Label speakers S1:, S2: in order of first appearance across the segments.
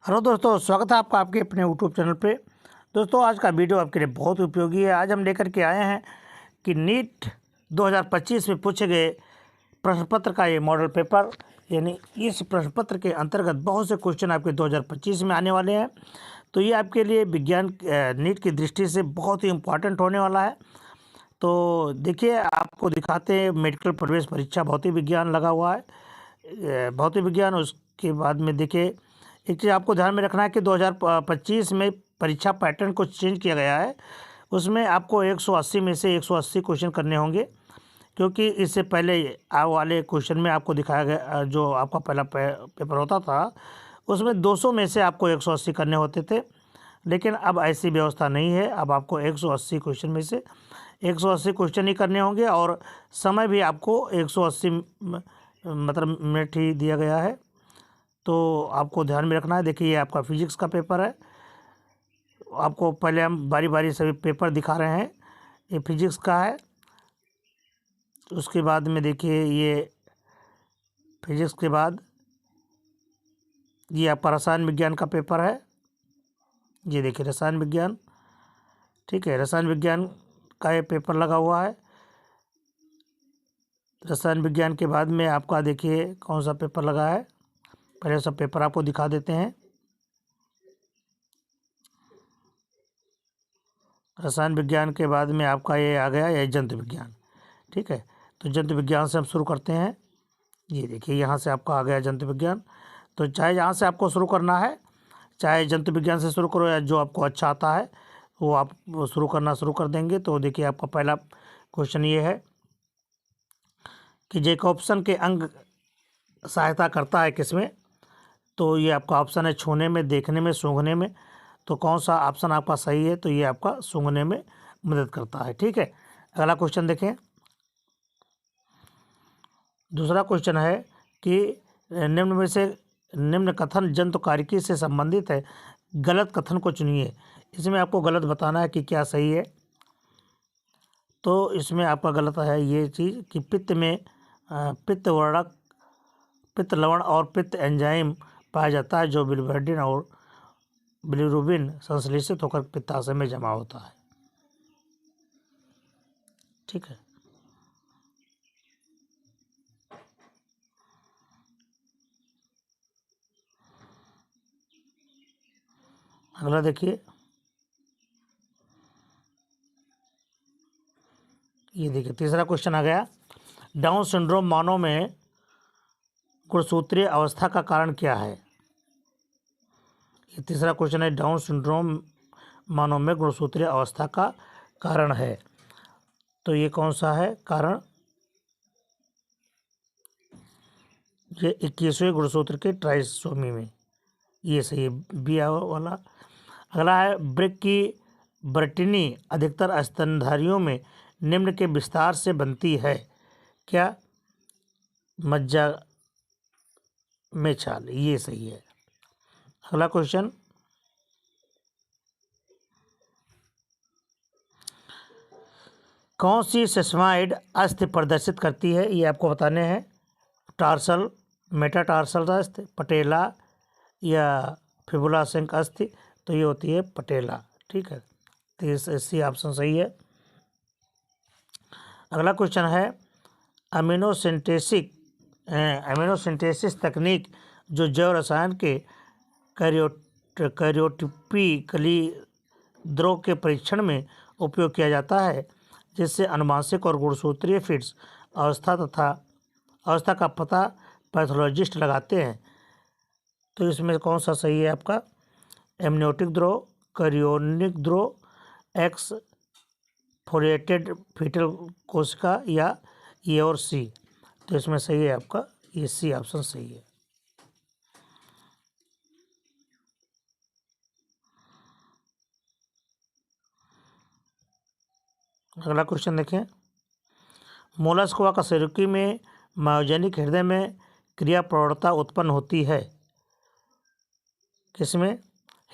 S1: Hello दोस्तों, स्वागत है आपका आपके अपने यूट्यूब चैनल पे। दोस्तों, आज का वीडियो आपके लिए बहुत उपयोगी है। आज हम लेकर के आए हैं कि नीट 2025 में पूछे गए प्रश्न पत्र का ये मॉडल पेपर, यानी इस प्रश्न पत्र के अंतर्गत बहुत से क्वेश्चन आपके 2025 में आने वाले हैं। तो ये आपके लिए विज्ञान नीट की दृष्टि से बहुत ही इम्पॉर्टेंट होने वाला है। तो देखिए, आपको दिखाते हैं मेडिकल प्रवेश परीक्षा भौतिक विज्ञान लगा हुआ है। भौतिक विज्ञान, उसके बाद में देखिए एक चीज़ आपको ध्यान में रखना है कि 2025 में परीक्षा पैटर्न को चेंज किया गया है। उसमें आपको 180 में से 180 क्वेश्चन करने होंगे, क्योंकि इससे पहले वाले क्वेश्चन में आपको दिखाया गया जो आपका पहला पेपर होता था उसमें 200 में से आपको 180 करने होते थे। लेकिन अब ऐसी व्यवस्था नहीं है। अब आपको 180 क्वेश्चन में से 180 क्वेश्चन ही करने होंगे और समय भी आपको 180 मतलब मिनट ही दिया गया है। तो आपको ध्यान में रखना है। देखिए, ये आपका फिजिक्स का पेपर है। आपको पहले हम बारी बारी सभी पेपर दिखा रहे हैं। ये फिजिक्स का है। उसके बाद में देखिए, ये फिजिक्स के बाद ये आपका रसायन विज्ञान का पेपर है। ये देखिए रसायन विज्ञान, ठीक है, रसायन विज्ञान का ये पेपर लगा हुआ है। रसायन विज्ञान के बाद में आपका देखिए कौन सा पेपर लगा है। पहले सब पेपर आपको दिखा देते हैं। रसायन विज्ञान के बाद में आपका ये आ गया, ये जंतु विज्ञान, ठीक है। तो जंतु विज्ञान से हम शुरू करते हैं। ये देखिए, यहाँ से आपका आ गया जंतु विज्ञान। तो चाहे जहाँ से आपको शुरू करना है, चाहे जंतु विज्ञान से शुरू करो या जो आपको अच्छा आता है वो आप शुरू करना शुरू कर देंगे। तो देखिए, आपका पहला क्वेश्चन ये है कि जैकोब्सन के अंग सहायता करता है किसमें। तो ये आपका ऑप्शन है छूने में, देखने में, सूंघने में। तो कौन सा ऑप्शन आपका सही है? तो ये आपका सूंघने में मदद करता है, ठीक है। अगला क्वेश्चन देखें। दूसरा क्वेश्चन है कि निम्न में से निम्न कथन जंतुकारिकी से संबंधित है, गलत कथन को चुनिए। इसमें आपको गलत बताना है कि क्या सही है। तो इसमें आपका गलत है ये चीज़ कि पित्त में पित्त वर्णक, पित्त लवण और पित्त एंजाइम पाया जाता है, जो बिलिवर्डिन और बिलिरुबिन संश्लेषित होकर पित्ताशय में जमा होता है, ठीक है। अगला देखिए, ये देखिए तीसरा क्वेश्चन आ गया। डाउन सिंड्रोम मानव में गुणसूत्रीय अवस्था का कारण क्या है? ये तीसरा क्वेश्चन है, डाउन सिंड्रोम मानव में गुणसूत्रीय अवस्था का कारण है। तो ये कौन सा है कारण? ये 21वें गुणसूत्र के ट्राइसोमी में, ये सही है, बी वाला। अगला है, वृक्क की ब्रटिनी अधिकतर स्तनधारियों में निम्न के विस्तार से बनती है, क्या? मज्जा में छाल, ये सही है। अगला क्वेश्चन, कौन सी सेस्माइड अस्थि प्रदर्शित करती है? ये आपको बताने हैं। टार्सल, मेटाटार्सल अस्थि, पटेला या फिबुला शंक अस्थि। तो ये होती है पटेला, ठीक है। तो ये सी ऑप्शन सही है। अगला क्वेश्चन है, अमीनोसिंथेसिस तकनीक जो जैव रसायन के कैरियोटिपिकली द्रव के परीक्षण में उपयोग किया जाता है, जिससे अनुवांशिक और गुणसूत्रीय फिट्स अवस्था का पता पैथोलॉजिस्ट लगाते हैं। तो इसमें कौन सा सही है आपका? एमनियोटिक द्रव, कैरियोनिक द्रव, एक्स फोलिएटेड फीटल कोशिका या ए और सी। तो इसमें सही है आपका ये सी ऑप्शन सही है। अगला क्वेश्चन देखें। मोलस्क व कशेरुकी में मायोजेनिक हृदय में क्रिया प्रवणता उत्पन्न होती है, किसमें?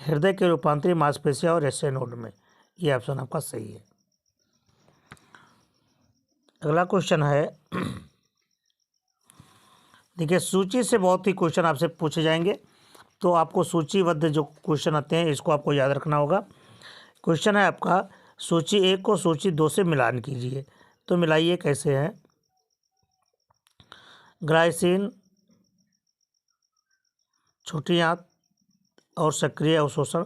S1: हृदय के रूपांतरी मांसपेशियां और एस नोड में। ये ऑप्शन आपका सही है। अगला क्वेश्चन है, देखिए सूची से बहुत ही क्वेश्चन आपसे पूछे जाएंगे। तो आपको सूचीबद्ध जो क्वेश्चन आते हैं इसको आपको याद रखना होगा। क्वेश्चन है आपका, सूची 1 को सूची 2 से मिलान कीजिए। तो मिलाइए कैसे है। ग्लाइसिन, छोटी आंत और सक्रिय अवशोषण,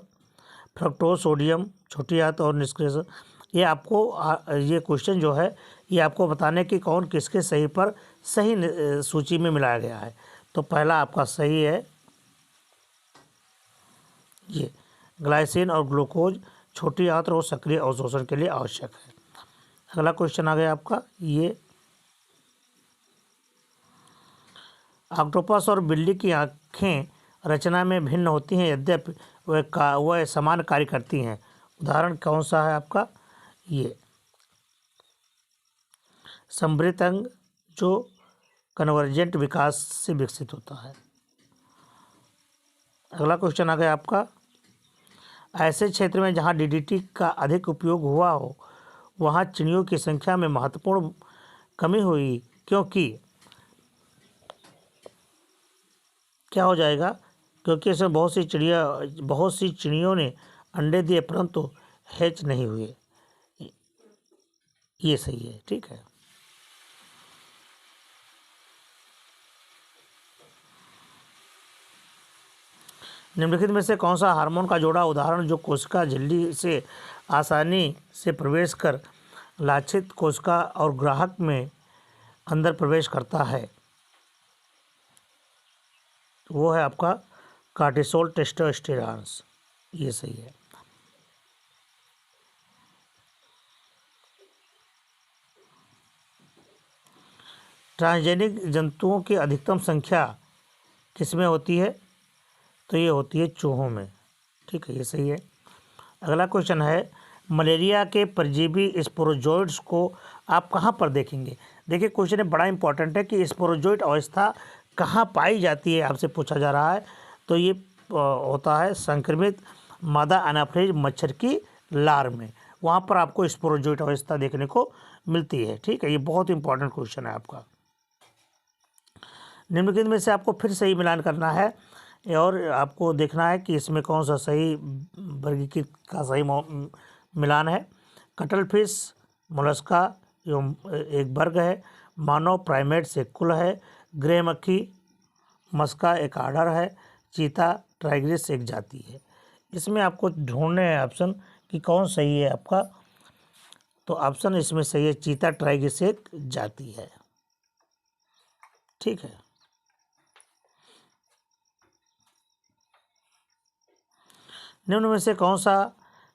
S1: फ्रक्टोज, सोडियम, छोटी आंत और निष्क्रिय। ये आपको ये क्वेश्चन जो है ये आपको बताने की कौन किसके सही पर सही सूची में मिलाया गया है। तो पहला आपका सही है ये, ग्लाइसिन और ग्लूकोज छोटी आंत और सक्रिय अवशोषण के लिए आवश्यक है। अगला क्वेश्चन आ गया आपका ये, ऑक्टोपस और बिल्ली की आँखें रचना में भिन्न होती हैं, यद्यपि वह समान कार्य करती हैं। उदाहरण कौन सा है आपका ये, संवृत अंग जो कन्वर्जेंट विकास से विकसित होता है। अगला क्वेश्चन आ गया आपका, ऐसे क्षेत्र में जहां डीडीटी का अधिक उपयोग हुआ हो वहां चिड़ियों की संख्या में महत्वपूर्ण कमी हुई, क्योंकि क्या हो जाएगा, क्योंकि इसमें बहुत सी चिड़ियों ने अंडे दिए परंतु हैच नहीं हुए। ये सही है, ठीक है। निम्नलिखित में से कौन सा हार्मोन का जोड़ा उदाहरण जो कोशिका झिल्ली से आसानी से प्रवेश कर लाक्षित कोशिका और ग्राहक में अंदर प्रवेश करता है, वो है आपका कार्टिसोल टेस्टोस्टेरॉन्स। ये सही है। ट्रांसजेनिक जंतुओं की अधिकतम संख्या किसमें होती है, तो ये होती है चूहों में, ठीक है, ये सही है। अगला क्वेश्चन है, मलेरिया के परजीवी स्पोरोजोइड्स को आप कहाँ पर देखेंगे। देखिए क्वेश्चन है बड़ा इंपॉर्टेंट है कि स्पोरोजोइड अवस्था कहाँ पाई जाती है, आपसे पूछा जा रहा है। तो ये होता है संक्रमित मादा एनाफिलिज मच्छर की लार में, वहाँ पर आपको स्पोरोजोइड अवस्था देखने को मिलती है, ठीक है। ये बहुत इंपॉर्टेंट क्वेश्चन है आपका। निम्नलिखित में से आपको फिर सही मिलान करना है और आपको देखना है कि इसमें कौन सा सही वर्गीकृत का सही मिलान है। कटल फिश मोलस्का एवं एक वर्ग है, मानव प्राइमेट से कुल है, ग्रे मक्खी मस्का एक आर्डर है, चीता टाइग्रिस एक जाति है। इसमें आपको ढूंढने हैं ऑप्शन कि कौन सही है आपका। तो ऑप्शन इसमें सही है, चीता टाइग्रिस एक जाति है, ठीक है। निम्न में से कौन सा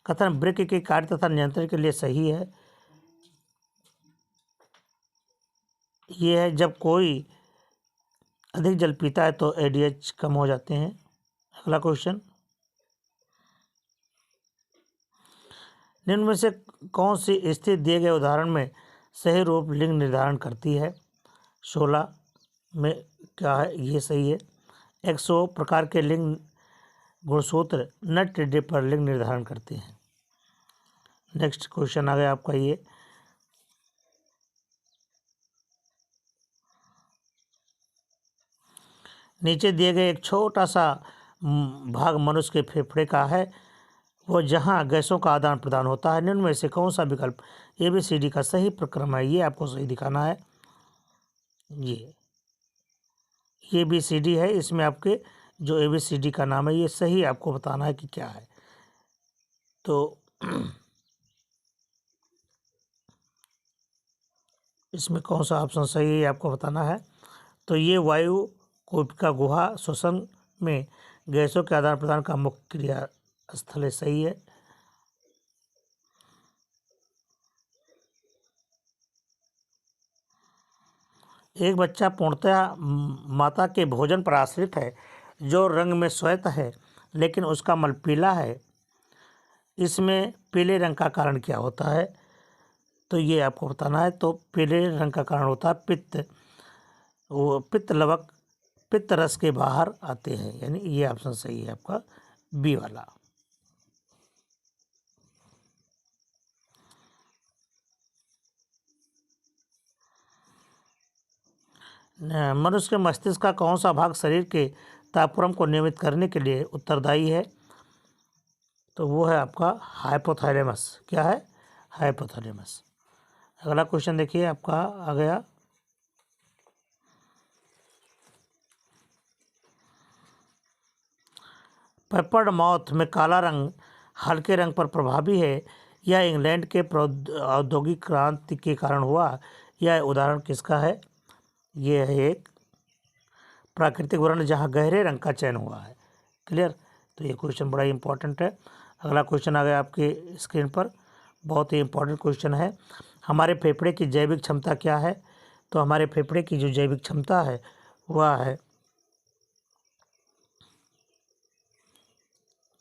S1: कथन वृक्क के कार्य तथा नियंत्रण के लिए सही है। ये है, जब कोई अधिक जल पीता है तो एडीएच कम हो जाते हैं। अगला क्वेश्चन, निम्न में से कौन सी स्थिति दिए गए उदाहरण में सही रूप लिंग निर्धारण करती है। 16 में क्या है, ये सही है। 100 प्रकार के लिंग गुणसूत्र नट टिड्डे पर लिंग निर्धारण करते हैं। नेक्स्ट क्वेश्चन आ गया आपका ये, नीचे दिए गए एक छोटा सा भाग मनुष्य के फेफड़े का है, वो जहाँ गैसों का आदान प्रदान होता है। निम्न में से कौन सा विकल्प ABCD का सही प्रक्रम है, ये आपको सही दिखाना है। ये ABCD है, इसमें आपके जो ABCD का नाम है ये सही आपको बताना है कि क्या है। तो इसमें कौन सा ऑप्शन सही है आपको बताना है। तो ये वायु कोशिका गुहा श्वसन में गैसों के आदान प्रदान का मुख्य क्रिया स्थल है, सही है। एक बच्चा पूर्णतः माता के भोजन पर आश्रित है, जो रंग में श्वेत है लेकिन उसका मल पीला है। इसमें पीले रंग का कारण क्या होता है, तो ये आपको बताना है। तो पीले रंग का कारण होता है पित्त, वो पित्त लवक पित्त रस के बाहर आते हैं, यानी ये ऑप्शन सही है आपका बी वाला। मनुष्य के मस्तिष्क का कौन सा भाग शरीर के तापक्रम को नियमित करने के लिए उत्तरदायी है? तो वो है आपका हाइपोथैलेमस। क्या है? हाइपोथैलेमस। अगला क्वेश्चन देखिए आपका आ गया, पेपर्ड माउथ में काला रंग हल्के रंग पर प्रभावी है, यह इंग्लैंड के औद्योगिक क्रांति के कारण हुआ। यह उदाहरण किसका है? यह है एक प्राकृतिक वर्ण जहाँ गहरे रंग का चयन हुआ है। क्लियर? तो ये क्वेश्चन बड़ा ही इंपॉर्टेंट है। अगला क्वेश्चन आ गया आपके स्क्रीन पर, बहुत ही इंपॉर्टेंट क्वेश्चन है। हमारे फेफड़े की जैविक क्षमता क्या है? तो हमारे फेफड़े की जो जैविक क्षमता है वह है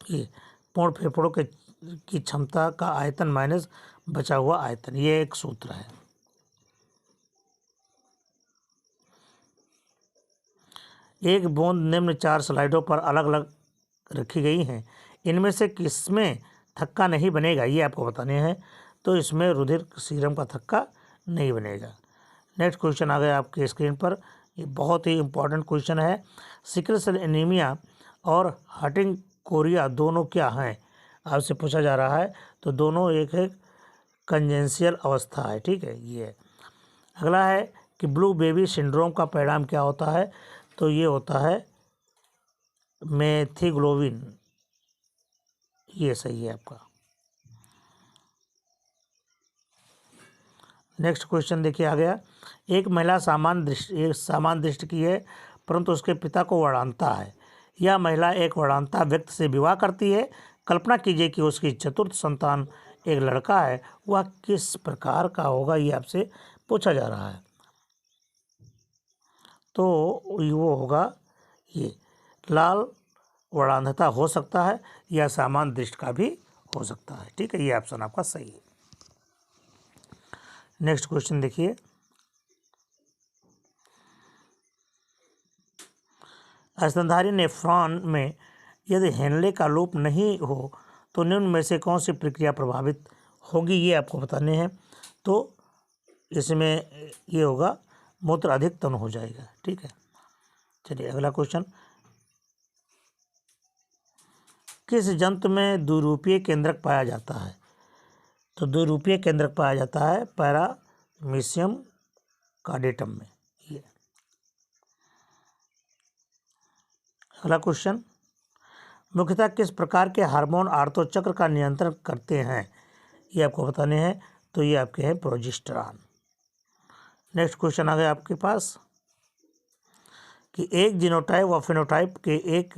S1: ये पूर्ण फेफड़ों के की क्षमता का आयतन माइनस बचा हुआ आयतन। ये एक सूत्र है। एक बूंद निम्न 4 स्लाइडों पर अलग अलग रखी गई हैं, इनमें से किसमें थक्का नहीं बनेगा, ये आपको बताने हैं। तो इसमें रुधिर सीरम का थक्का नहीं बनेगा। नेक्स्ट क्वेश्चन आ गया आपके स्क्रीन पर, ये बहुत ही इंपॉर्टेंट क्वेश्चन है। सिकल सेल एनीमिया और हंटिंग कोरिया दोनों क्या हैं? आपसे पूछा जा रहा है। तो दोनों एक कंजेंशियल अवस्था है। ठीक है, ये अगला है कि ब्लू बेबी सिंड्रोम का परिणाम क्या होता है? तो ये होता है मेथिग्लोबिन। ये सही है आपका। नेक्स्ट क्वेश्चन देखिए आ गया, एक महिला सामान्य दृष्टि की है परंतु उसके पिता को वर्णांता है। यह महिला एक वर्णांता व्यक्ति से विवाह करती है। कल्पना कीजिए कि उसकी चतुर्थ संतान एक लड़का है, वह किस प्रकार का होगा, ये आपसे पूछा जा रहा है। तो वो होगा ये लाल वर्णांधता हो सकता है या सामान्य दृष्टि का भी हो सकता है। ठीक है, ये ऑप्शन आपका सही है। नेक्स्ट क्वेश्चन देखिए, स्तनधारी नेफ्रॉन में यदि हेनले का लोप नहीं हो तो निम्न में से कौन सी प्रक्रिया प्रभावित होगी, ये आपको बताने हैं। तो इसमें ये होगा मूत्र अधिक तन हो जाएगा। ठीक है, चलिए अगला क्वेश्चन, किस जंतु में द्विरूपीय केंद्रक पाया जाता है? तो द्विरूपीय केंद्रक पाया जाता है पैरामीशियम कार्डेटम में। ये अगला क्वेश्चन, मुख्यतः किस प्रकार के हार्मोन आर्तो चक्र का नियंत्रण करते हैं, ये आपको बताने हैं। तो ये आपके हैं प्रोजेस्टेरॉन। नेक्स्ट क्वेश्चन आ गया आपके पास कि एक जीनोटाइप व फिनोटाइप के एक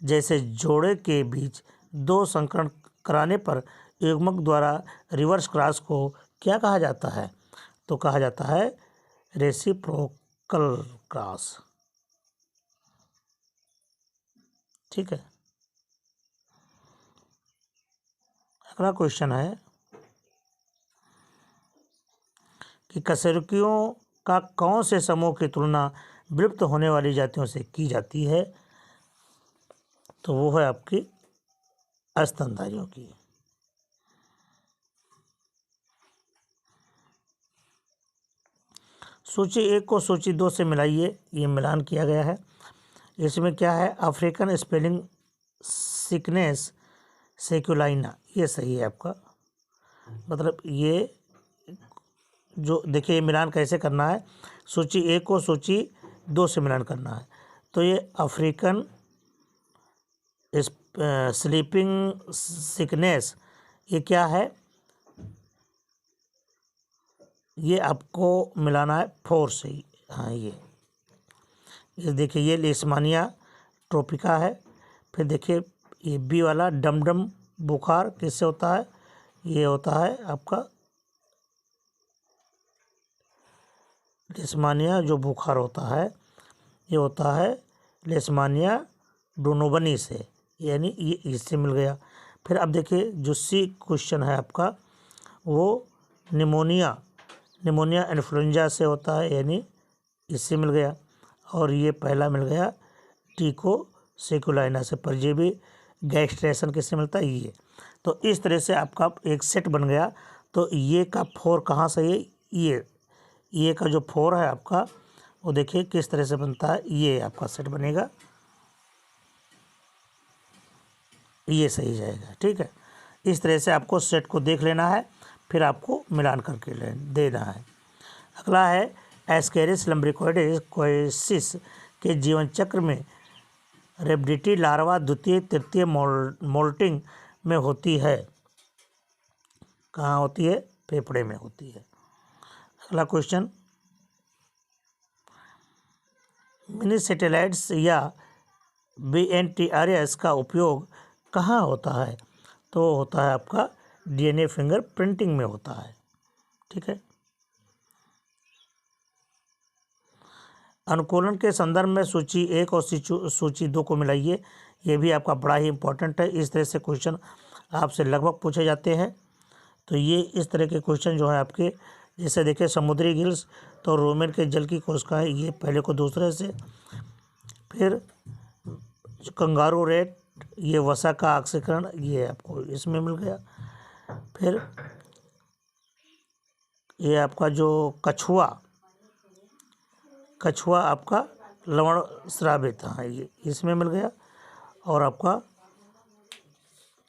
S1: जैसे जोड़े के बीच 2 संकरण कराने पर युग्मक द्वारा रिवर्स क्रॉस को क्या कहा जाता है? तो कहा जाता है रेसिप्रोकल क्रॉस। ठीक है, अगला क्वेश्चन है कि कशेरुकियों का कौन से समूह की तुलना विलुप्त होने वाली जातियों से की जाती है? तो वो है आपकी स्तनधारियों की। सूची 1 को सूची 2 से मिलाइए, ये मिलान किया गया है। इसमें क्या है? अफ्रीकन स्पेलिंग सिकनेस सेक्युलाइना, ये सही है आपका। मतलब ये जो देखिए, ये मिलान कैसे करना है, सूची 1 को सूची 2 से मिलान करना है। तो ये अफ्रीकन स्लीपिंग सिकनेस, ये क्या है? ये आपको मिलाना है 4 से ही। हाँ, ये देखिए, ये लिस्मानिया ट्रोपिका है। फिर देखिए ये बी वाला डमडम बुखार किससे होता है? ये होता है आपका लिस्मानिया जो बुखार होता है, ये होता है लिस्मानिया डोनोबनी से, यानी ये इससे मिल गया। फिर अब देखिए जो सी क्वेश्चन है आपका, वो निमोनिया इन्फ्लुएंजा से होता है, यानी इससे मिल गया। और ये पहला मिल गया टीको सेकुलाइना से, परजीवी गैस्ट्रेशन किससे मिलता है? ये। तो इस तरह से आपका एक सेट बन गया। तो ये का 4 कहाँ से है? ये का जो 4 है आपका, वो देखिए किस तरह से बनता है। ये आपका सेट बनेगा। ये सही जाएगा। ठीक है, इस तरह से आपको सेट को देख लेना है, फिर आपको मिलान करके देना है। अगला है एस्केरिस लम्ब्रिकोइडेस के जीवन चक्र में रेप्टिडी लार्वा द्वितीय तृतीय मोल्टिंग में होती है। कहाँ होती है? फेफड़े में होती है। अगला क्वेश्चन, मिनी सैटेलाइट्स या BNTRS का उपयोग कहाँ होता है? तो होता है आपका DNA फिंगर प्रिंटिंग में होता है। ठीक है, अनुकूलन के संदर्भ में सूची 1 और सूची 2 को मिलाइए। ये भी आपका बड़ा ही इंपॉर्टेंट है। इस तरह से क्वेश्चन आपसे लगभग पूछे जाते हैं। तो ये इस तरह के क्वेश्चन जो है आपके, जैसे देखिए समुद्री गिल्स तो रोमेन के जल की कोशिका है, ये पहले को दूसरे से। फिर कंगारू रेट, ये वसा का ऑक्सीकरण, ये आपको इसमें मिल गया। फिर ये आपका जो कछुआ आपका लवण स्रावित, हाँ ये इसमें मिल गया। और आपका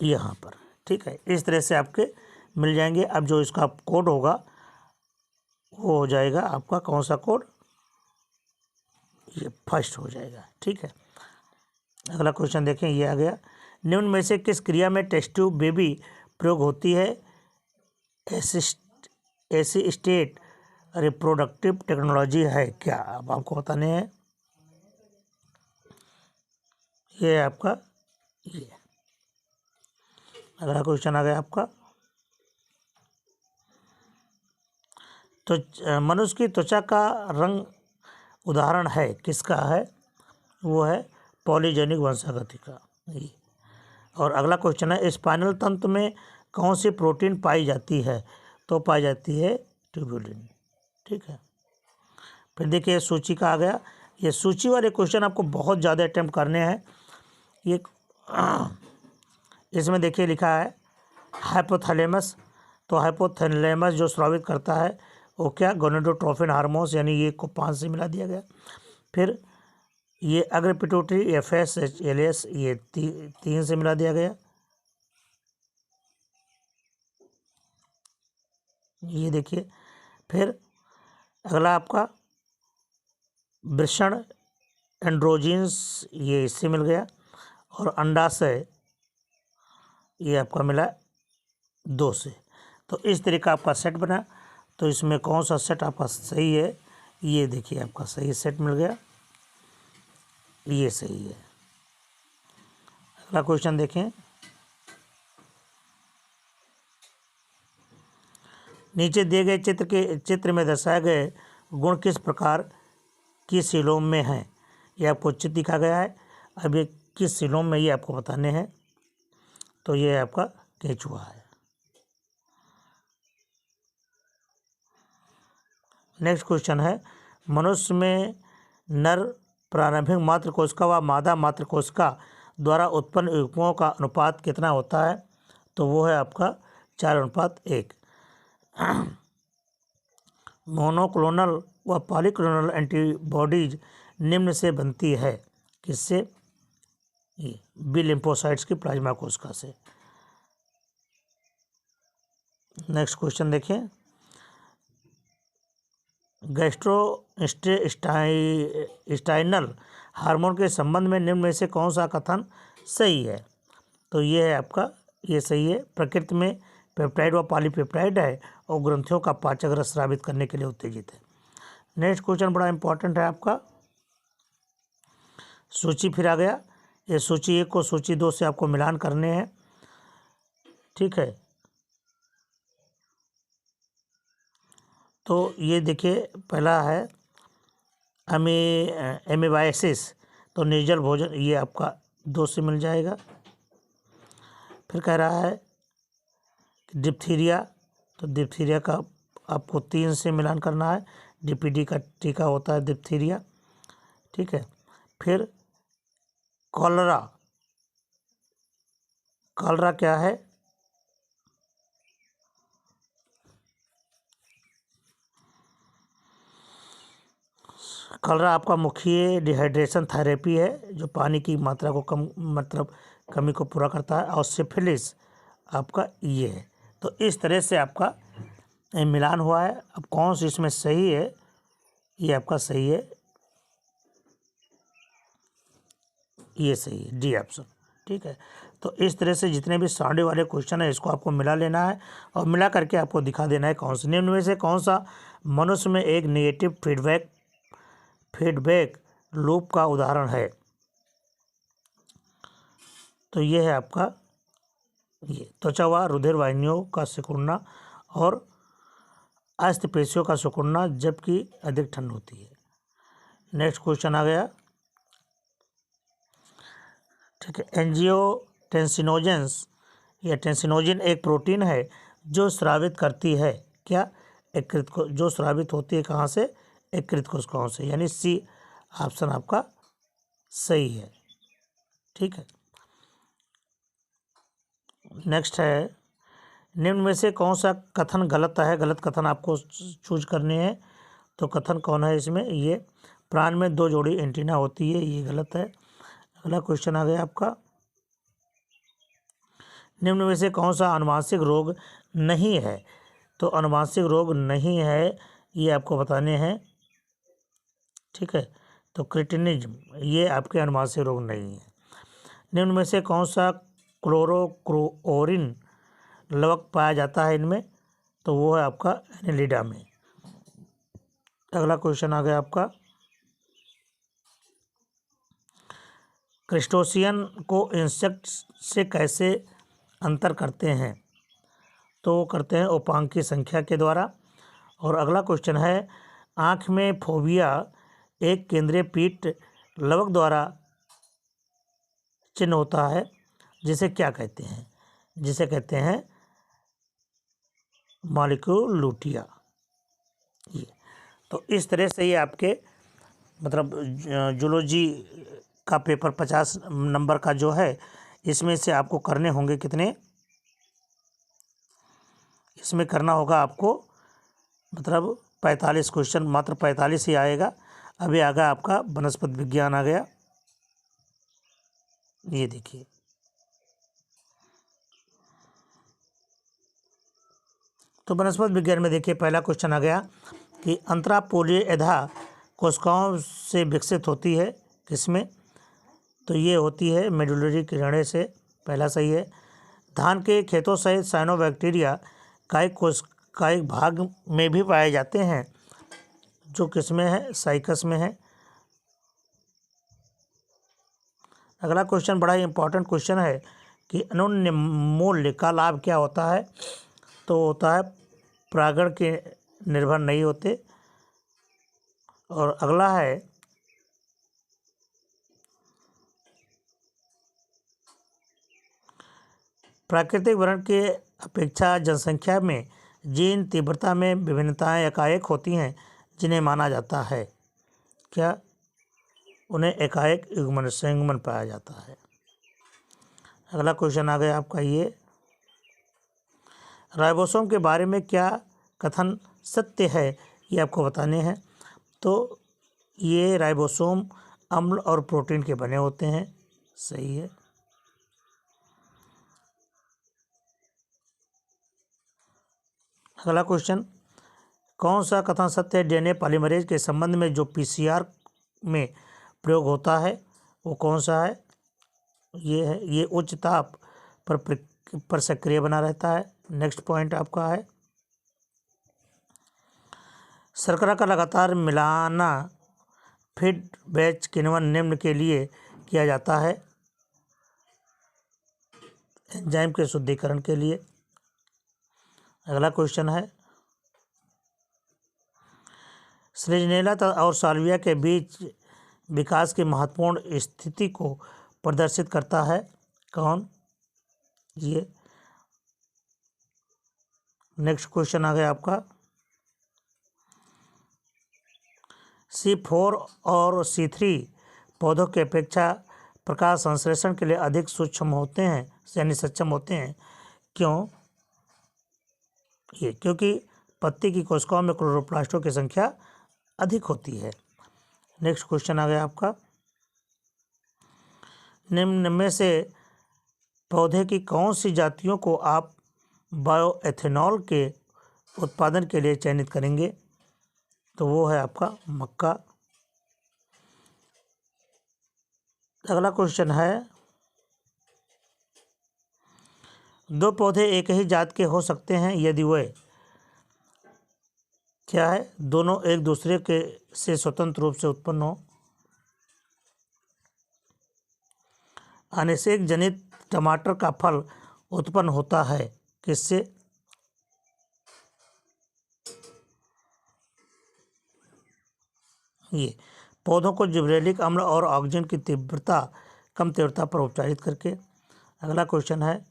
S1: यहाँ पर, ठीक है, इस तरह से आपके मिल जाएंगे। अब जो इसका कोड होगा वो हो जाएगा आपका कौन सा कोड? ये फर्स्ट हो जाएगा। ठीक है, अगला क्वेश्चन देखें, ये आ गया। निम्न में से किस क्रिया में टेस्ट ट्यूब बेबी प्रयोग होती है? एसिस्टेड रिप्रोडक्टिव टेक्नोलॉजी है क्या? अब आपको बताने हैं। ये आपका ये अगला क्वेश्चन आ गया आपका, तो मनुष्य की त्वचा का रंग उदाहरण है किसका है? वो है पॉलीजेनिक वंशागति का। और अगला क्वेश्चन है, स्पाइनल तंत्र में कौन सी प्रोटीन पाई जाती है? तो पाई जाती है ट्यूबुलिन। ठीक है, फिर देखिए सूची का आ गया। ये सूची वाले क्वेश्चन आपको बहुत ज़्यादा अटेम्प्ट करने हैं। ये इसमें देखिए लिखा है हाइपोथैलेमस। तो हाइपोथैलेमस जो स्रावित करता है वो क्या? गोनेडोट्रोफिन हार्मोन्स, यानी ये को 5 से मिला दिया गया। फिर ये अग्र पिट्यूटरी FSH-LS, ये 3 से मिला दिया गया। ये देखिए, फिर अगला आपका वृषण एंड्रोजीन्स, ये इससे मिल गया। और अंडाशय ये आपका मिला 2 से। तो इस तरह का आपका सेट बना। तो इसमें कौन सा सेट आपका सही है? ये देखिए आपका सही सेट मिल गया, ये सही है। अगला क्वेश्चन देखें, नीचे दिए गए चित्र में दर्शाए गए गुण किस प्रकार की सीलोम में हैं? ये आपको चित्र दिखा गया है। अब ये किस सीलोम में, ये आपको बताने हैं। तो ये आपका केंचुआ है। नेक्स्ट क्वेश्चन है, मनुष्य में नर प्रारंभिक मातृ कोशिका व मादा मातृ कोशिका द्वारा उत्पन्न युग्मों का अनुपात कितना होता है? तो वो है आपका 4:1। मोनोक्लोनल व पॉलीक्लोनल एंटीबॉडीज निम्न से बनती है किससे? बी लिम्फोसाइट्स की प्लाज्मा कोशिका से। नेक्स्ट क्वेश्चन देखें, गैस्ट्रोइंटेस्टाइनल हार्मोन के संबंध में निम्न में से कौन सा कथन सही है? तो ये है आपका, ये सही है। प्रकृति में पेप्टाइड व पॉलीपेप्टाइड है और ग्रंथियों का पाचक रस स्रावित करने के लिए उत्तेजित है। नेक्स्ट क्वेश्चन बड़ा इंपॉर्टेंट है आपका, सूची फिर आ गया। ये सूची 1 को सूची 2 से आपको मिलान करने हैं। ठीक है, तो ये देखिए पहला है एमीबाइसिस, तो निर्जल भोजन, ये आपका 2 से मिल जाएगा। फिर कह रहा है डिप्थीरिया, तो डिप्थीरिया का आपको 3 से मिलान करना है। DPD का टीका होता है डिप्थीरिया। ठीक है, फिर कॉलरा, कॉलरा क्या है? कलरा आपका मुख्य डिहाइड्रेशन थेरेपी है जो पानी की मात्रा को कमी को पूरा करता है। और सिफिलिस आपका ये है। तो इस तरह से आपका मिलान हुआ है। अब कौन सी इसमें सही है, ये आपका सही है, ये सही है, डी ऑप्शन। ठीक है, तो इस तरह से जितने भी साउंड वाले क्वेश्चन है इसको आपको मिला लेना है और मिला करके आपको दिखा देना है कौन सा निम्न में से कौन सा मनुष्य में एक नेगेटिव फीडबैक लूप का उदाहरण है। तो ये है आपका ये त्वचा व रुधिर वाहिनियों का सिकुड़ना और अस्थिपेशियों का सिकुड़ना जबकि अधिक ठंड होती है। नेक्स्ट क्वेश्चन आ गया। ठीक है, एंजियोटेंसिनोजेंस या टेंसिनोजिन एक प्रोटीन है जो स्रावित करती है क्या, यकृत को, जो स्रावित होती है कहाँ से, यकृत कोशिकाओं से, यानी सी ऑप्शन आपका सही है। ठीक है, नेक्स्ट है निम्न में से कौन सा कथन गलत है, गलत कथन आपको चूज करने हैं। तो कथन कौन है इसमें, ये प्राण में 2 जोड़ी एंटीना होती है, ये गलत है। अगला क्वेश्चन आ गया आपका, निम्न में से कौन सा आनुवांशिक रोग नहीं है। तो आनुवांशिक रोग नहीं है ये आपको बताने हैं। ठीक है, तो क्रिटिनिज्म ये आपके आनुवांशिक रोग नहीं है। निम्न में से कौन सा क्लोरोक्रोओरिन लवक पाया जाता है इनमें, तो वो है आपका एनेलिडा में। अगला क्वेश्चन आ गया आपका, क्रिस्टोसियन को इंसेक्ट से कैसे अंतर करते हैं। तो वो करते हैं उपांक की संख्या के द्वारा। और अगला क्वेश्चन है, आँख में फोबिया एक केंद्रीय पीठ लवक द्वारा चिन्ह होता है जिसे क्या कहते हैं, जिसे कहते हैं मॉलिक्यूलुटिया। ये तो इस तरह से ये आपके मतलब जूलॉजी का पेपर 50 नंबर का जो है इसमें से आपको करने होंगे कितने, इसमें करना होगा आपको मतलब 45 क्वेश्चन, मात्र 45 ही आएगा। अभी आ गया आपका वनस्पति विज्ञान आ गया, ये देखिए। तो वनस्पति विज्ञान में देखिए पहला क्वेश्चन आ गया कि अंतरापोलिएधा कोशिकाओं से विकसित होती है किसमें, तो ये होती है मेडुलरी किरणें से, पहला सही है। धान के खेतों सहित साइनोबैक्टीरिया कायिक भाग में भी पाए जाते हैं जो किसमें है, साइकस में है। अगला क्वेश्चन बड़ा ही इंपॉर्टेंट क्वेश्चन है कि अन्योन्य मूल्य का लाभ क्या होता है। तो होता है परागण के निर्भर नहीं होते। और अगला है प्राकृतिक वर्ण के अपेक्षा जनसंख्या में जीन तीव्रता में विभिन्नताएं एकाएक होती हैं जिन्हें माना जाता है क्या, उन्हें एकाएक युग्मन संयुग्मन पाया जाता है। अगला क्वेश्चन आ गया आपका ये, राइबोसोम के बारे में क्या कथन सत्य है ये आपको बताने हैं। तो ये राइबोसोम अम्ल और प्रोटीन के बने होते हैं, सही है। अगला क्वेश्चन, कौन सा कथन सत्य है डीएनए पॉलीमरेज के संबंध में जो पीसीआर में प्रयोग होता है, वो कौन सा है, ये है, ये उच्च ताप पर सक्रिय बना रहता है। नेक्स्ट पॉइंट आपका है, शर्करा का लगातार मिलाना फीड बैच किण्वन निम्न के लिए किया जाता है, एंजाइम के शुद्धिकरण के लिए। अगला क्वेश्चन है, सृजनेला और साल्विया के बीच विकास की महत्वपूर्ण स्थिति को प्रदर्शित करता है कौन, ये। नेक्स्ट क्वेश्चन आ गया आपका, C4 और C3 पौधों की अपेक्षा प्रकाश संश्लेषण के लिए अधिक सूक्ष्म होते हैं यानी सक्षम होते हैं, क्यों, ये क्योंकि पत्ती की कोशिकाओं में क्लोरोप्लास्टों की संख्या अधिक होती है। नेक्स्ट क्वेश्चन आ गया आपका, निम्न में से पौधे की कौन सी जातियों को आप बायोएथेनॉल के उत्पादन के लिए चयनित करेंगे? तो वो है आपका मक्का। अगला क्वेश्चन है, दो पौधे एक ही जात के हो सकते हैं यदि वे क्या है, दोनों एक दूसरे के से स्वतंत्र रूप से उत्पन्न हो। अनिषेक जनित टमाटर का फल उत्पन्न होता है किससे? ये पौधों को जिब्रेलिक अम्ल और ऑक्सीजन की कम तीव्रता पर उपचारित करके। अगला क्वेश्चन है,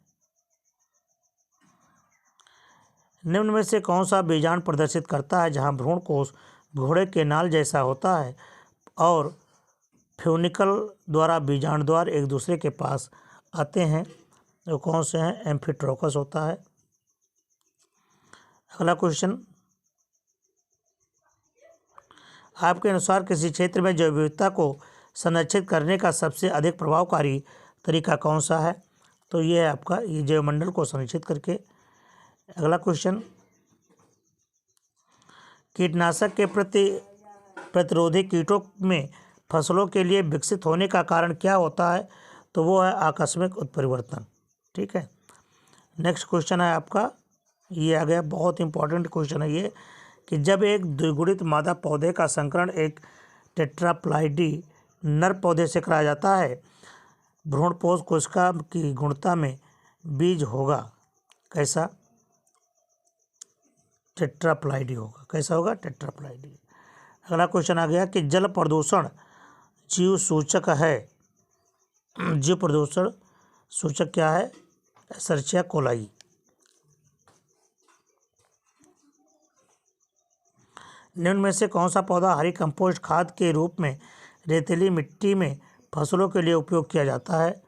S1: निम्न में से कौन सा बीजांड प्रदर्शित करता है जहां भ्रूण कोष घोड़े के नाल जैसा होता है और फ्यूनिकल द्वारा बीजांड द्वार एक दूसरे के पास आते हैं? तो कौन से हैं? एम्फिट्रोकस होता है। अगला क्वेश्चन, आपके अनुसार किसी क्षेत्र में जैव विविधता को संरक्षित करने का सबसे अधिक प्रभावकारी तरीका कौन सा है? तो ये है आपका ये जैव मंडल को संरक्षित करके। अगला क्वेश्चन, कीटनाशक के प्रतिरोधी कीटों में फसलों के लिए विकसित होने का कारण क्या होता है? तो वो है आकस्मिक उत्परिवर्तन। ठीक है। नेक्स्ट क्वेश्चन है आपका, ये आ गया, बहुत इंपॉर्टेंट क्वेश्चन है ये, कि जब एक द्विगुणित मादा पौधे का संकरण एक टेट्राप्लाइडी नर पौधे से कराया जाता है, भ्रूणपोष कोशिका की गुणता में बीज होगा कैसा? टेट्राप्लाइडी होगा। कैसा होगा? टेट्राप्लाइडी। अगला क्वेश्चन आ गया कि जल प्रदूषण जीव सूचक है, जीव प्रदूषण सूचक क्या है? एशेरिचिया कोलाई। निम्न में से कौन सा पौधा हरी कंपोस्ट खाद के रूप में रेतीली मिट्टी में फसलों के लिए उपयोग किया जाता है?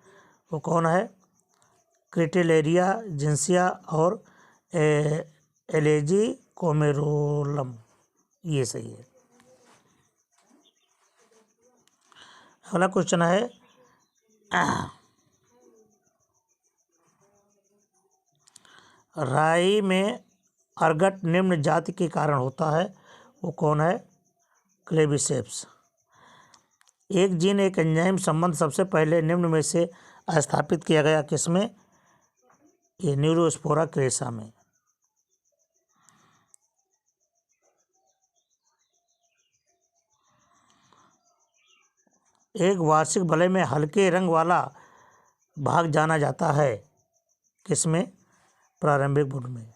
S1: वो कौन है? क्रिटेलेरिया जिंसिया और एलेजी कोमेरोलम। ये सही है। अगला क्वेश्चन है, राई में अर्गट निम्न जाति के कारण होता है, वो कौन है? क्लेबिसेप्स। एक जीन एक एंजाइम संबंध सबसे पहले निम्न में से स्थापित किया गया किसमें? ये न्यूरोस्पोरा क्रेसा में। एक वार्षिक वलय में हल्के रंग वाला भाग जाना जाता है किसमें? प्रारंभिक बुड में।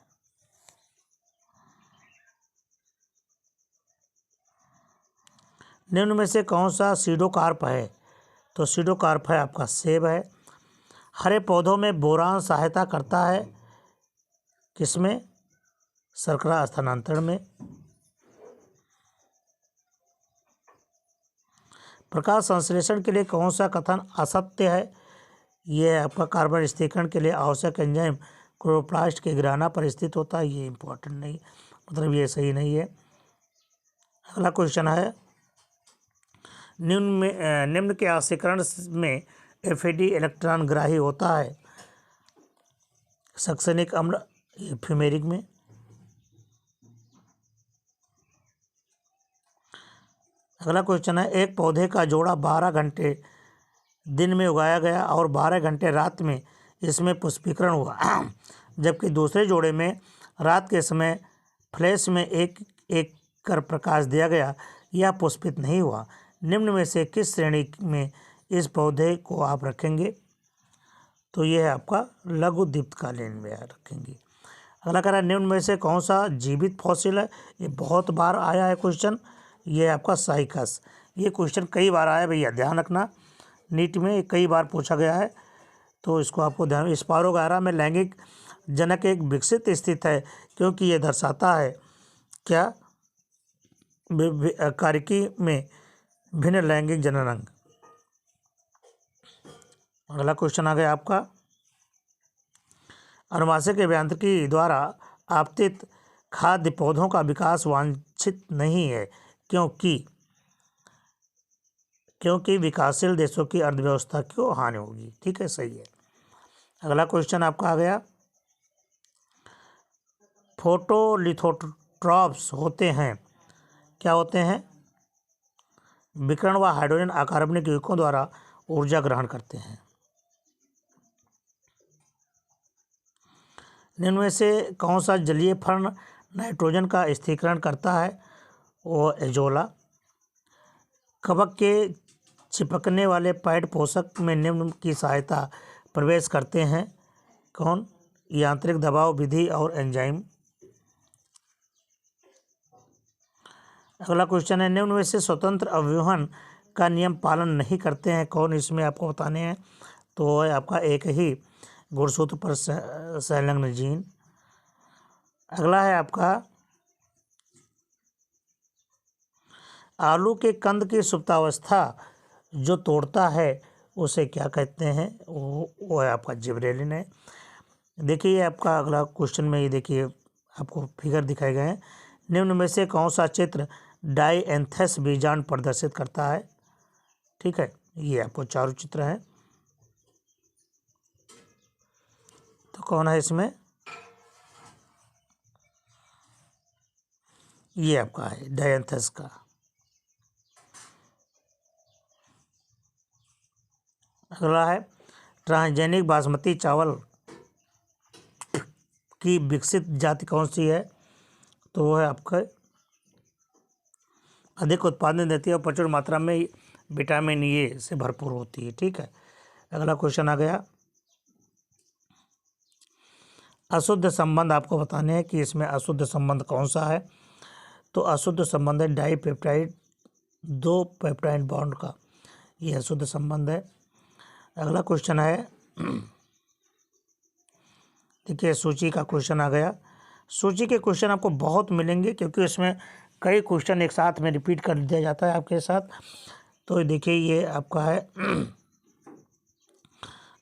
S1: निम्न में से कौन सा सीडोकार्प है? तो सीडोकार्प है आपका सेब है। हरे पौधों में बोरान सहायता करता है किसमें? शर्करा स्थानांतरण में। प्रकाश संश्लेषण के लिए कौन सा कथन असत्य है? यह आपका कार्बन स्थिरीकरण के लिए आवश्यक एंजाइम क्लोरोप्लास्ट के गिराना पर स्थित होता है। ये इंपॉर्टेंट नहीं, मतलब ये सही नहीं है। अगला क्वेश्चन है, निम्न के आश्रिकरण में एफएडी इलेक्ट्रॉन ग्राही होता है? सक्सेनिक अम्ल, फ्यूमेरिक में। अगला क्वेश्चन है, एक पौधे का जोड़ा 12 घंटे दिन में उगाया गया और 12 घंटे रात में इसमें पुष्पीकरण हुआ, जबकि दूसरे जोड़े में रात के समय फ्लैश में एक एक कर प्रकाश दिया गया, यह पुष्पित नहीं हुआ। निम्न में से किस श्रेणी में इस पौधे को आप रखेंगे? तो यह है आपका लघु दीप्तकालीन में रखेंगे। अगला कह रहा है, निम्न में से कौन सा जीवित फॉसिल है? ये बहुत बार आया है क्वेश्चन, ये है आपका साइकस। ये क्वेश्चन कई बार आया भैया, ध्यान रखना, नीट में कई बार पूछा गया है, तो इसको आपको ध्यान। स्पारोगायरा में लैंगिक जनक एक विकसित स्थित है क्योंकि ये दर्शाता है क्या? कारिकी में भिन्न लैंगिक जनन अंग। अगला क्वेश्चन आ गया आपका, अनुवांशिक अभियांत्रिकी द्वारा आपतित खाद्य पौधों का विकास वांछित नहीं है क्योंकि? क्योंकि विकासशील देशों की अर्थव्यवस्था को हानि होगी। ठीक है, सही है। अगला क्वेश्चन आपका आ गया, फोटोलिथोट्रॉप्स होते हैं, क्या होते हैं? विकिरण व हाइड्रोजन अकार्बनिक यौगिकों द्वारा ऊर्जा ग्रहण करते हैं। निम्न में से कौन सा जलीय फर्ण नाइट्रोजन का स्थिरीकरण करता है? वो एजोला। कवक के चिपकने वाले पैड पोषक में निम्न की सहायता प्रवेश करते हैं, कौन? यांत्रिक दबाव विधि और एंजाइम। अगला क्वेश्चन है, निम्न में से स्वतंत्र अवरोहण का नियम पालन नहीं करते हैं, कौन? इसमें आपको बताने हैं। तो है आपका एक ही गुणसूत्र पर संलग्न जीन। अगला है आपका, आलू के कंद की सुप्तावस्था जो तोड़ता है उसे क्या कहते हैं? वो है आपका जिबरेलिन है। देखिए आपका अगला क्वेश्चन में ये देखिए आपको फिगर दिखाए गए हैं, निम्न में से कौन सा चित्र डाइएंथस बीजांड प्रदर्शित करता है? ठीक है, ये आपको चारों चित्र हैं, तो कौन है इसमें? ये आपका है डाइएंथस का। अगला है, ट्रांसजेनिक बासमती चावल की विकसित जाति कौन सी है? तो वो है आपका अधिक उत्पादन देती है और प्रचुर मात्रा में विटामिन ए से भरपूर होती है। ठीक है, अगला क्वेश्चन आ गया, अशुद्ध संबंध आपको बताने हैं कि इसमें अशुद्ध संबंध कौन सा है? तो अशुद्ध संबंध है डाइपेप्टाइड, 2 पेप्टाइड बॉन्ड का, ये अशुद्ध संबंध है। अगला क्वेश्चन है, देखिए सूची का क्वेश्चन आ गया। सूची के क्वेश्चन आपको बहुत मिलेंगे क्योंकि इसमें कई क्वेश्चन एक साथ में रिपीट कर दिया जाता है आपके साथ। तो देखिए ये आपका है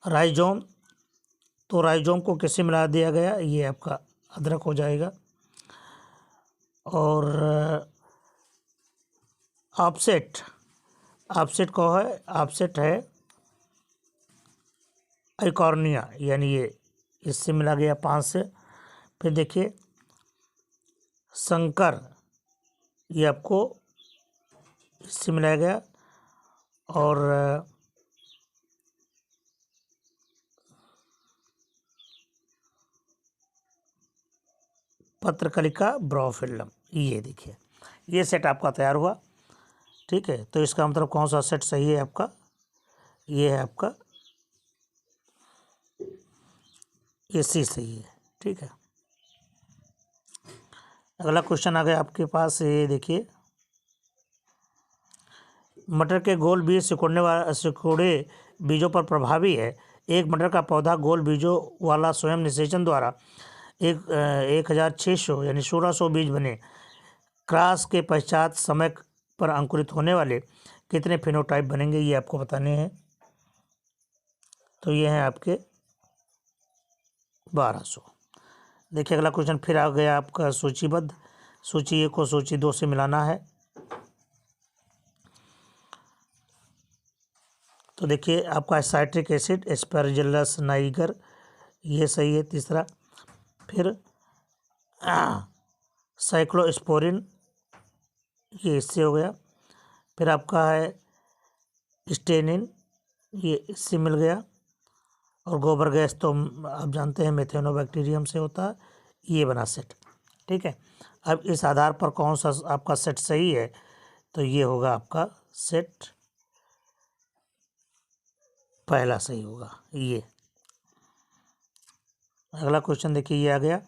S1: राइजोम, तो राइजोम को किससे मिला दिया गया? ये आपका अदरक हो जाएगा। और ऑफसेट, ऑफसेट को है, ऑफसेट है आइकॉर्निया, यानी ये इससे मिला गया 5 से। फिर देखिए शंकर, ये आपको इससे मिलाया गया। और पत्रकलिका ब्रोफिल्म, ये देखिए ये सेट आपका तैयार हुआ। ठीक है, तो इसका मतलब कौन सा सेट सही है आपका? ये है आपका ये सी सही है। ठीक है, अगला क्वेश्चन आ गया आपके पास, ये देखिए मटर के गोल बीज सिकुड़े बीजों पर प्रभावी है। एक मटर का पौधा गोल बीजों वाला स्वयं निषेचन द्वारा 1600 यानी 1600 बीज बने। क्रॉस के पश्चात समय पर अंकुरित होने वाले कितने फिनोटाइप बनेंगे? ये आपको बताने हैं। तो ये हैं आपके 1200। देखिए अगला क्वेश्चन फिर आ गया आपका सूचीबद्ध, सूची 1 को सूची 2 से मिलाना है। तो देखिए आपका साइट्रिक एसिड एस्परजिलस नाइगर, ये सही है तीसरा। फिर साइक्लोस्पोरिन, ये इससे हो गया। फिर आपका है स्टेनिन, ये इससे मिल गया। और गोबर गैस तो आप जानते हैं मेथेनोबैक्टीरियम से होता है, ये बना सेट। ठीक है, अब इस आधार पर कौन सा आपका सेट सही है? तो ये होगा आपका सेट पहला सही होगा। ये अगला क्वेश्चन देखिए ये आ गया,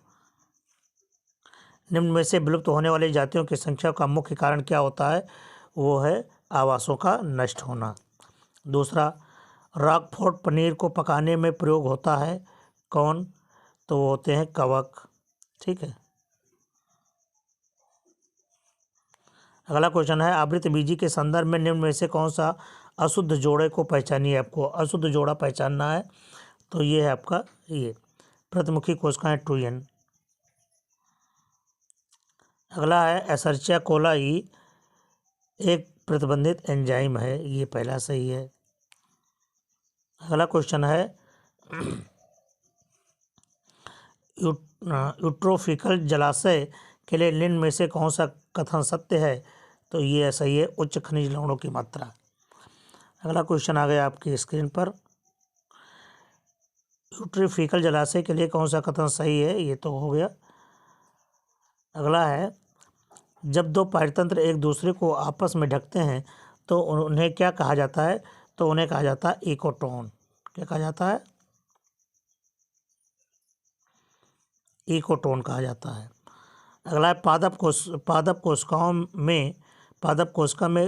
S1: निम्न में से विलुप्त होने वाली जातियों की संख्या का मुख्य कारण क्या होता है? वो है आवासों का नष्ट होना। दूसरा, रॉकफोर्ट पनीर को पकाने में प्रयोग होता है, कौन? तो वो होते हैं कवक। ठीक है, अगला क्वेश्चन है, आवृतबीजी के संदर्भ में निम्न में से कौन सा अशुद्ध जोड़े को पहचानिए? आपको अशुद्ध जोड़ा पहचानना है। तो ये है आपका ये प्रतिमुखी कोशिकाएं ट्रूयन। अगला है एसर्चिया कोलाई एक प्रतिबंधित एंजाइम है, ये पहला सही है। अगला क्वेश्चन है यूट्रोफिकल जलाशय के लिए निम्न में से कौन सा कथन सत्य है? तो ये सही है, उच्च खनिज लवणों की मात्रा। अगला क्वेश्चन आ गया आपकी स्क्रीन पर, यूट्रोफिकल जलाशय के लिए कौन सा कथन सही है? ये तो हो गया। अगला है, जब दो पारतंत्र एक दूसरे को आपस में ढकते हैं तो उन्हें क्या कहा जाता है? तो उन्हें कहा जाता है इकोटोन। क्या कहा जाता है? इकोटोन कहा जाता है। अगला है, पादप कोशिका में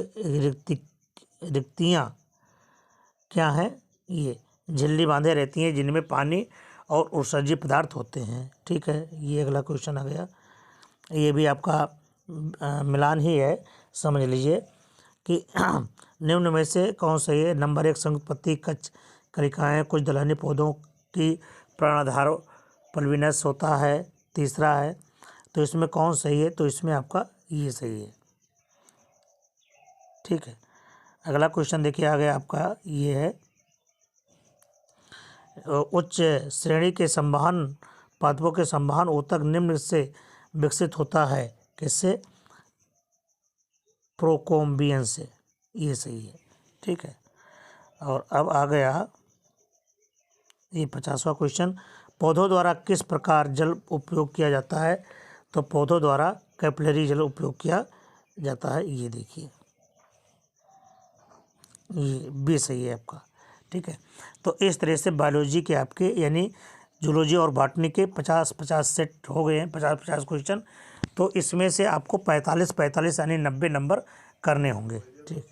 S1: रिक्तियाँ क्या हैं? ये झिल्ली बांधे रहती हैं जिनमें पानी और उत्सर्जी पदार्थ होते हैं। ठीक है, ये अगला क्वेश्चन आ गया। ये भी आपका मिलान ही है, समझ लीजिए कि निम्न में से कौन सही है? नंबर 1 संयुगपत्ति कलिकाएँ कुछ दलहनी पौधों की प्राणाधार पल्विनस होता है। तीसरा है, तो इसमें कौन सही है? तो इसमें आपका ये सही है। ठीक है, अगला क्वेश्चन देखिए आ गया आपका, ये है उच्च श्रेणी के संवहन पादपों के संवहन ऊतक निम्न से विकसित होता है। किससे? प्रोकोम्बियन से। ये सही है। ठीक है, और अब आ गया ये 50वां क्वेश्चन, पौधों द्वारा किस प्रकार जल उपयोग किया जाता है? तो पौधों द्वारा कैपिलरी जल उपयोग किया जाता है। ये देखिए, ये भी सही है आपका। ठीक है, तो इस तरह से बायोलॉजी के आपके यानी जूलॉजी और बॉटनी के 50-50 सेट हो गए हैं, 50-50 क्वेश्चन। तो इसमें से आपको 45-45 यानी 90 नंबर करने होंगे। ठीक।